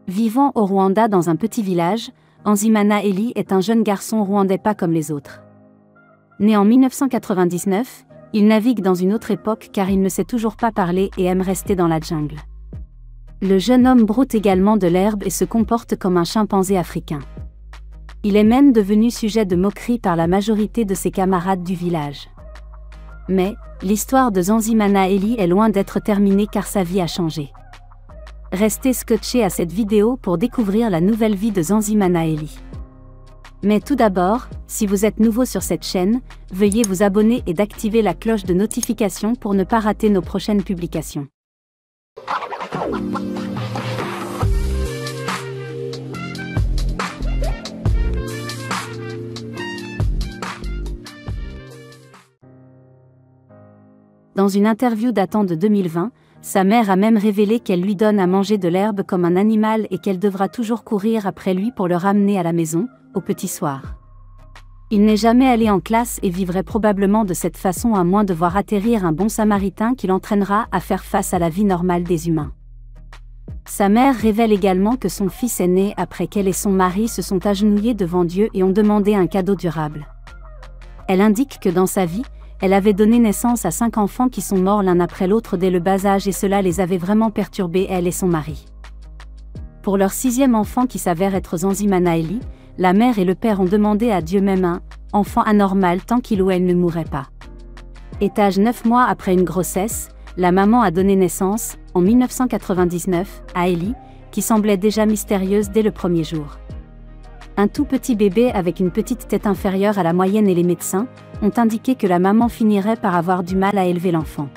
Vivant au Rwanda dans un petit village, Nzimana Eli est un jeune garçon rwandais pas comme les autres. Né en 1999, il navigue dans une autre époque car il ne sait toujours pas parler et aime rester dans la jungle. Le jeune homme broute également de l'herbe et se comporte comme un chimpanzé africain. Il est même devenu sujet de moquerie par la majorité de ses camarades du village. Mais, l'histoire de Nzimana Eli est loin d'être terminée car sa vie a changé. Restez scotchés à cette vidéo pour découvrir la nouvelle vie de Nzimana Eli. Mais tout d'abord, si vous êtes nouveau sur cette chaîne, veuillez vous abonner et d'activer la cloche de notification pour ne pas rater nos prochaines publications. Dans une interview datant de 2020, sa mère a même révélé qu'elle lui donne à manger de l'herbe comme un animal et qu'elle devra toujours courir après lui pour le ramener à la maison, au petit soir. Il n'est jamais allé en classe et vivrait probablement de cette façon à moins de voir atterrir un bon samaritain qui l'entraînera à faire face à la vie normale des humains. Sa mère révèle également que son fils est né après qu'elle et son mari se sont agenouillés devant Dieu et ont demandé un cadeau durable. Elle indique que dans sa vie, elle avait donné naissance à 5 enfants qui sont morts l'un après l'autre dès le bas âge et cela les avait vraiment perturbés elle et son mari. Pour leur 6e enfant qui s'avère être Nzimana Eli, la mère et le père ont demandé à Dieu même un « enfant anormal tant qu'il ou elle ne mourrait pas ». Étage 9 mois après une grossesse, la maman a donné naissance, en 1999, à Eli, qui semblait déjà mystérieuse dès le premier jour. Un tout petit bébé avec une petite tête inférieure à la moyenne et les médecins ont indiqué que la maman finirait par avoir du mal à élever l'enfant.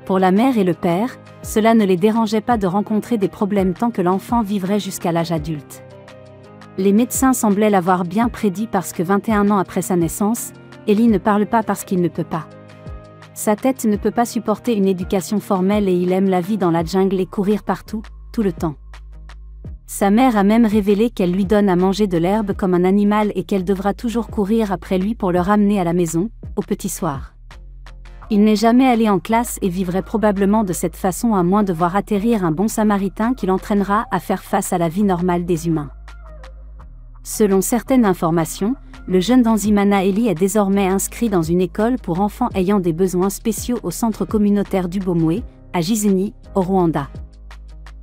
Pour la mère et le père, cela ne les dérangeait pas de rencontrer des problèmes tant que l'enfant vivrait jusqu'à l'âge adulte. Les médecins semblaient l'avoir bien prédit parce que 21 ans après sa naissance, Eli ne parle pas parce qu'il ne peut pas. Sa tête ne peut pas supporter une éducation formelle et il aime la vie dans la jungle et courir partout, tout le temps. Sa mère a même révélé qu'elle lui donne à manger de l'herbe comme un animal et qu'elle devra toujours courir après lui pour le ramener à la maison, au petit soir. Il n'est jamais allé en classe et vivrait probablement de cette façon à moins de voir atterrir un bon samaritain qui l'entraînera à faire face à la vie normale des humains. Selon certaines informations, le jeune Nzimana Eli est désormais inscrit dans une école pour enfants ayant des besoins spéciaux au centre communautaire du Bomwe, à Gisenyi, au Rwanda.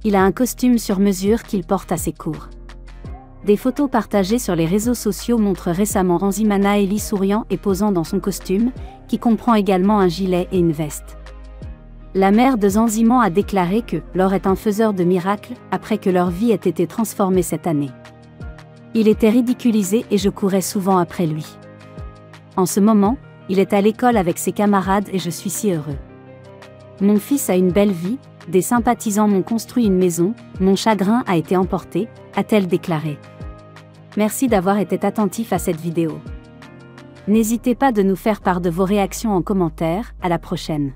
Il a un costume sur mesure qu'il porte à ses cours. Des photos partagées sur les réseaux sociaux montrent récemment Nzimana Eli souriant et posant dans son costume, qui comprend également un gilet et une veste. La mère de Nzimana a déclaré que « Laure est un faiseur de miracles » après que leur vie ait été transformée cette année. Il était ridiculisé et je courais souvent après lui. En ce moment, il est à l'école avec ses camarades et je suis si heureux. Mon fils a une belle vie, des sympathisants m'ont construit une maison, mon chagrin a été emporté, a-t-elle déclaré. Merci d'avoir été attentif à cette vidéo. N'hésitez pas de nous faire part de vos réactions en commentaire, à la prochaine.